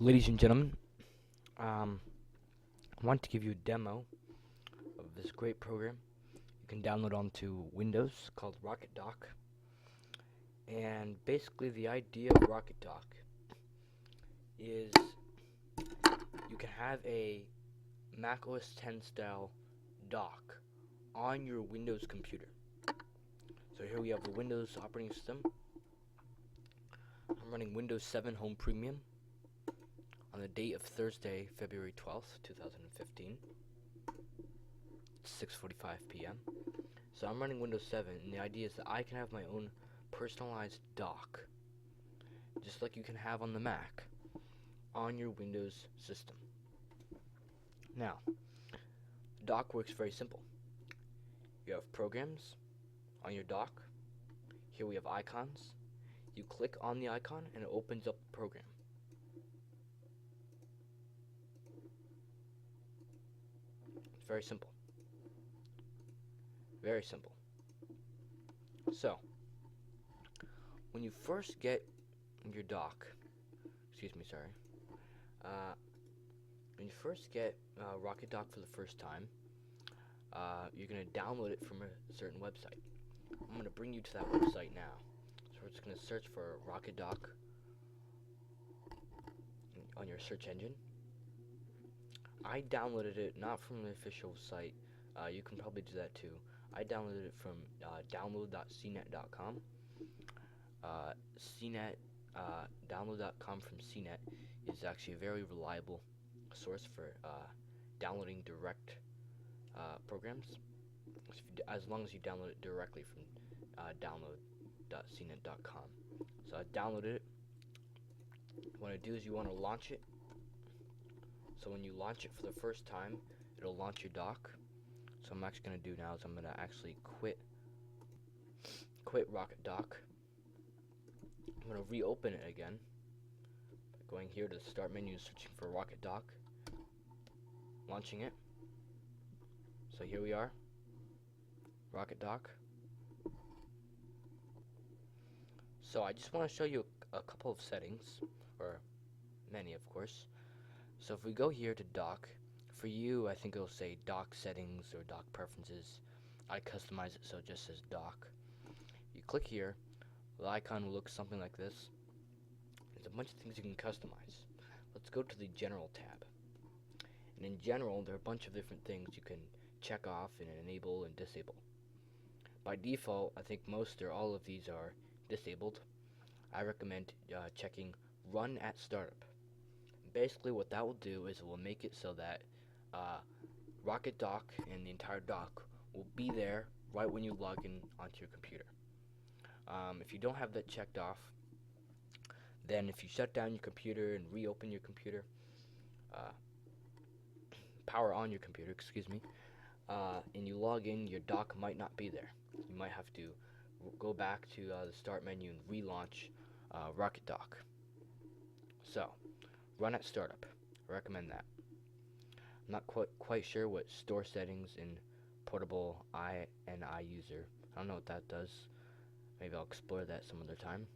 Ladies and gentlemen, um, I want to give you a demo of this great program you can download onto Windows called RocketDock. And basically, the idea of RocketDock is you can have a Mac OS X style dock on your Windows computer. So here we have the Windows operating system. I'm running Windows 7 Home Premium on the date of Thursday, February 12th, 2015. 6:45 p.m. So I'm running Windows 7, and the idea is that I can have my own personalized dock, just like you can have on the Mac, on your Windows system. Now, the dock works very simple. You have programs on your dock. Here we have icons. You click on the icon, and it opens up the program. It's very simple. Very simple. So, when you first get your dock, when you first get RocketDock for the first time, you're going to download it from a certain website. I'm going to bring you to that website now. So we're just going to search for RocketDock on your search engine. I downloaded it not from the official site. You can probably do that too. I downloaded it from download.cnet.com. Download.com from CNET is actually a very reliable source for downloading direct programs, as long as you download it directly from download.cnet.com. So I downloaded it. What I do is you want to launch it. So when you launch it for the first time, it'll launch your dock. So I'm actually going to do now is I'm going to actually quit RocketDock. I'm going to reopen it again by going here to the start menu, searching for RocketDock, launching it. So here we are, RocketDock. So I just want to show you a couple of settings, or many of course. So if we go here to dock, for you I think it'll say dock settings or dock preferences. I customize it so it just says dock. You click here, the icon will look something like this. There's a bunch of things you can customize. Let's go to the General tab. And in General, there are a bunch of different things you can check off and enable and disable. By default, I think most or all of these are disabled. I recommend checking Run at Startup. Basically, what that will do is it will make it so that RocketDock and the entire dock will be there right when you log in onto your computer. If you don't have that checked off, then if you shut down your computer and reopen your computer, power on your computer, and you log in, your dock might not be there. You might have to go back to the start menu and relaunch RocketDock. So, run at startup. I recommend that. I'm not quite sure what store settings in portable INI user. I don't know what that does. Maybe I'll explore that some other time.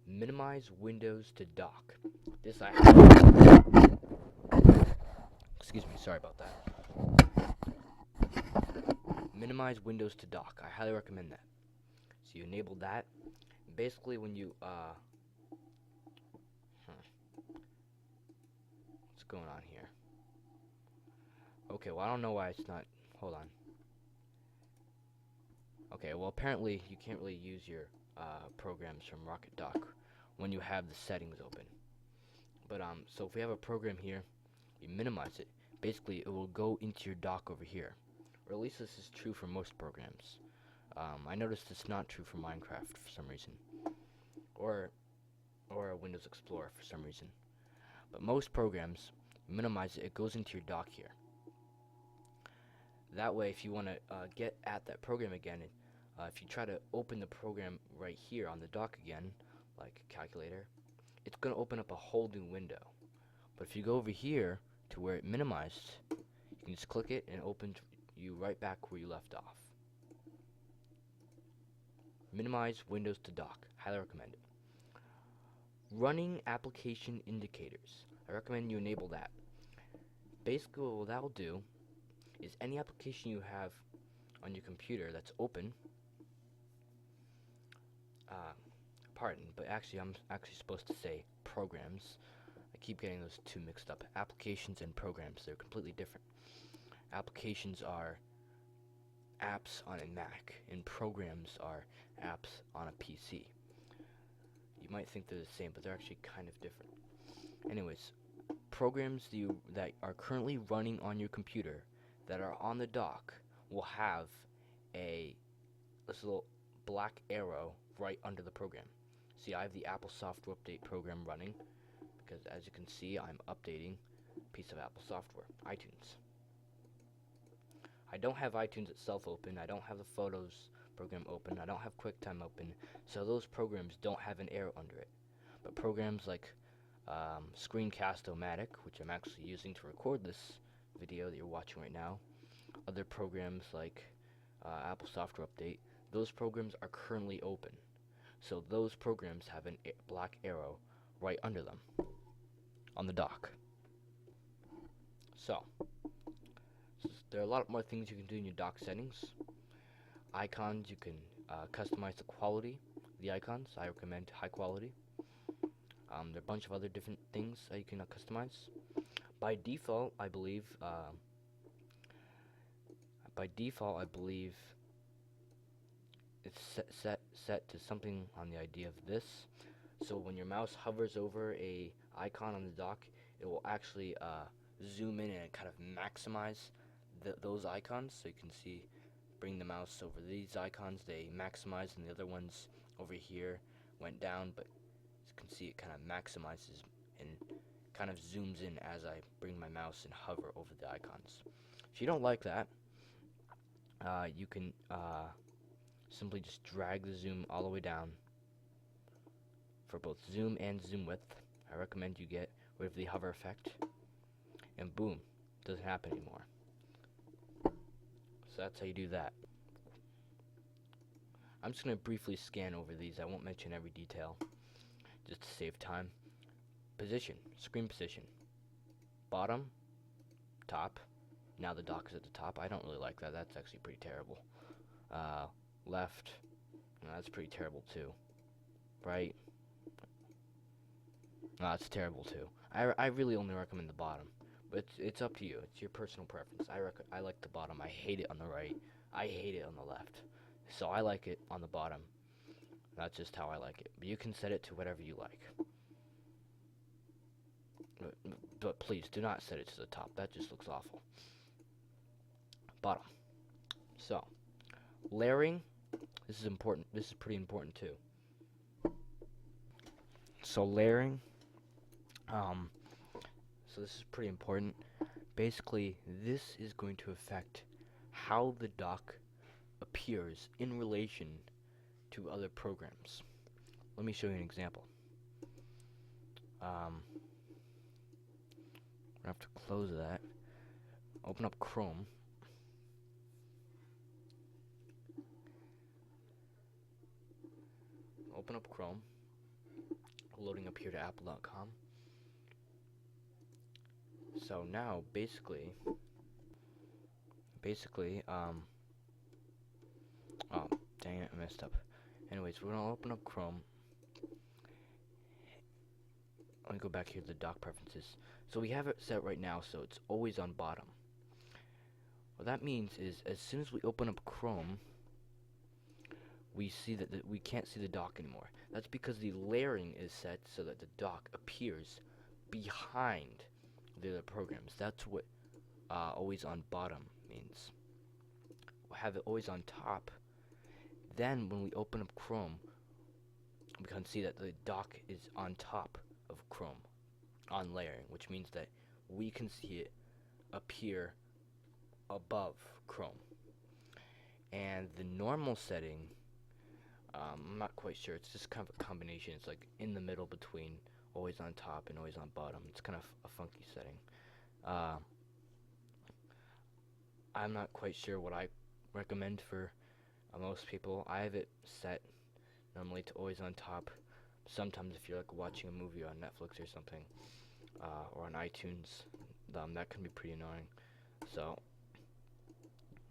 Minimize windows to dock. This I have. Sorry about that. Minimize windows to dock. I highly recommend that. So you enable that. Basically, when you what's going on here? Okay, well I don't know why it's not. Hold on. Okay, well apparently you can't really use your programs from RocketDock when you have the settings open. But so if we have a program here, you minimize it. Basically, it will go into your dock over here, or at least this is true for most programs. I noticed it's not true for Minecraft for some reason, or Windows Explorer for some reason. But most programs, minimize it. It goes into your dock here. That way, if you want to get at that program again, if you try to open the program right here on the dock again, like calculator, it's going to open up a whole new window. But if you go over here to where it minimized, you can just click it and it opens you right back where you left off. Minimize windows to dock. Highly recommend it. running application indicators. I recommend you enable that. Basically, what that'll do is any application you have on your computer that's open, pardon, but actually I'm actually supposed to say programs. I keep getting those two mixed up. Applications and programs, they're completely different. Applications are apps on a Mac, and programs are apps on a PC. You might think they're the same, but they're actually kind of different. Anyways, programs that are currently running on your computer that are on the dock will have this little black arrow right under the program. See, I have the Apple Software Update program running because, as you can see, I'm updating a piece of Apple software, iTunes. I don't have iTunes itself open. I don't have the Photos program open. I don't have QuickTime open. So those programs don't have an arrow under it. But programs like Screencast-O-Matic, which I'm actually using to record this video that you're watching right now, other programs like Apple Software Update, those programs are currently open. So those programs have a black arrow right under them on the dock. So there are a lot more things you can do in your dock settings. Icons, you can customize the quality of the icons. I recommend high quality. There are a bunch of other different things that you can customize. By default, I believe it's set to something on the idea of this. So when your mouse hovers over a icon on the dock, it will actually zoom in and kind of maximize those icons. So you can see, bring the mouse over these icons, they maximize, and the other ones over here went down, but as you can see, it kind of maximizes and kind of zooms in as I bring my mouse and hover over the icons. If you don't like that, you can simply just drag the zoom all the way down for both zoom and zoom width. I recommend you get rid of the hover effect, and boom, doesn't happen anymore. So that's how you do that. I'm just going to briefly scan over these. I won't mention every detail, just to save time. Position, screen position. Bottom, top. Now the dock is at the top. I don't really like that. That's actually pretty terrible. Left, that's pretty terrible too. Right, that's terrible too. I really only recommend the bottom, but it's up to you. It's your personal preference. I like the bottom. I hate it on the right. I hate it on the left. So I like it on the bottom. That's just how I like it. But you can set it to whatever you like. But please do not set it to the top. That just looks awful. Bottom. So, layering. This is important. This is pretty important too. So layering. So this is pretty important. Basically, this is going to affect how the dock appears in relation to other programs. Let me show you an example. I'm gonna have to close that. Open up Chrome. Open up Chrome. Loading up here to apple.com. So now, basically, oh, dang it, I messed up. Anyways, we're gonna open up Chrome. Let me go back here to the dock preferences. So we have it set right now, so it's always on bottom. What that means is, as soon as we open up Chrome, we see that we can't see the dock anymore. That's because the layering is set so that the dock appears behind the other programs. That's what always on bottom means. We'll have it always on top. Then when we open up Chrome, we can see that the dock is on top of Chrome on layering, which means that we can see it appear above Chrome. And the normal setting, I'm not quite sure. It's just kind of a combination. It's like in the middle between always on top and always on bottom. It's kind of a funky setting. I'm not quite sure what I recommend for most people. I have it set normally to always on top. sometimes if you're like watching a movie on Netflix or something, or on iTunes, that can be pretty annoying. So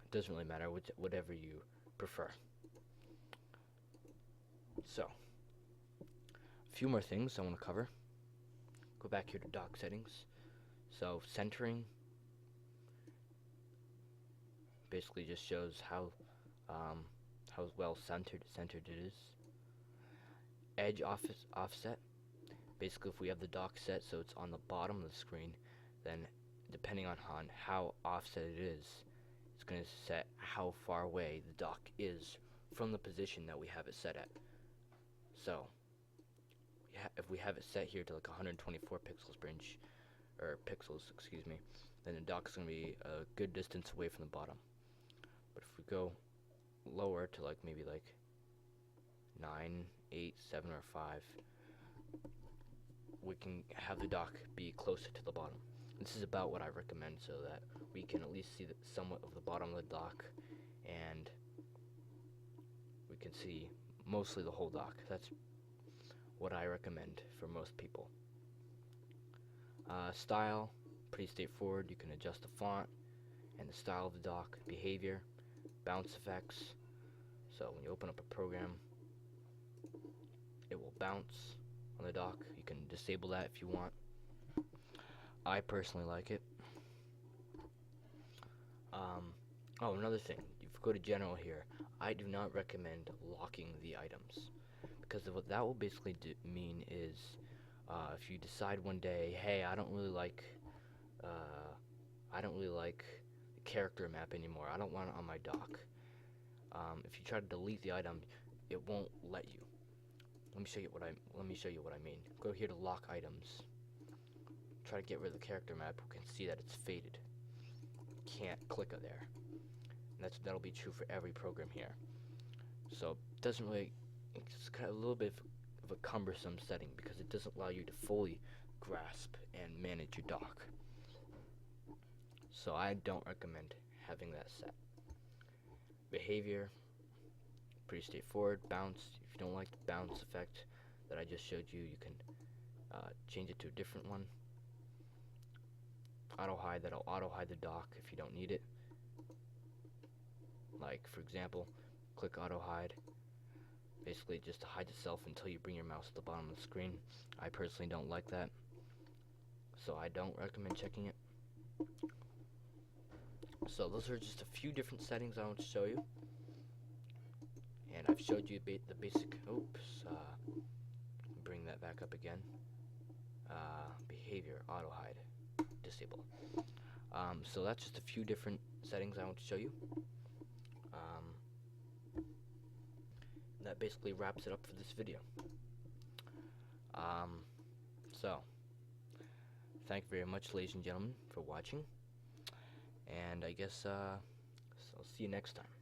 it doesn't really matter, whatever you prefer. So a few more things I want to cover. Go back here to dock settings. So centering basically just shows how well centered it is. Edge offset. Basically, if we have the dock set so it's on the bottom of the screen, then depending on how offset it is, it's going to set how far away the dock is from the position that we have it set at. So if we have it set here to like 124 pixels per inch, or pixels, excuse me, then the dock's going to be a good distance away from the bottom. But if we go lower to like maybe like 9, 8, 7, or 5, we can have the dock be closer to the bottom. This is about what I recommend so that we can at least see somewhat of the bottom of the dock, and we can see mostly the whole dock. That's what I recommend for most people. Style, pretty straightforward. You can adjust the font and the style of the dock. Behavior, bounce effects. So when you open up a program, it will bounce on the dock. You can disable that if you want. I personally like it. Oh, another thing. If you go to general here, I do not recommend locking the items, because what that will basically mean is if you decide one day, hey, I don't really like the character map anymore. I don't want it on my dock. If you try to delete the item, it won't let you. Let me show you what I mean. Go here to lock items. Try to get rid of the character map. You can see that it's faded. Can't click it there. And that'll be true for every program here. So it doesn't really. It's kind of a little bit of a cumbersome setting because it doesn't allow you to fully grasp and manage your dock. So I don't recommend having that set. Behavior, pretty straightforward. Bounce, if you don't like the bounce effect that I just showed you, you can change it to a different one. Auto hide, that'll auto hide the dock if you don't need it. Like, for example, click auto hide. Basically just to hide itself until you bring your mouse to the bottom of the screen. I personally don't like that, so I don't recommend checking it. So those are just a few different settings I want to show you, and I've showed you the basic. Bring that back up again. Behavior, auto hide, disable. So that's just a few different settings I want to show you. That basically wraps it up for this video. So thank you very much, ladies and gentlemen, for watching, and I guess I'll see you next time.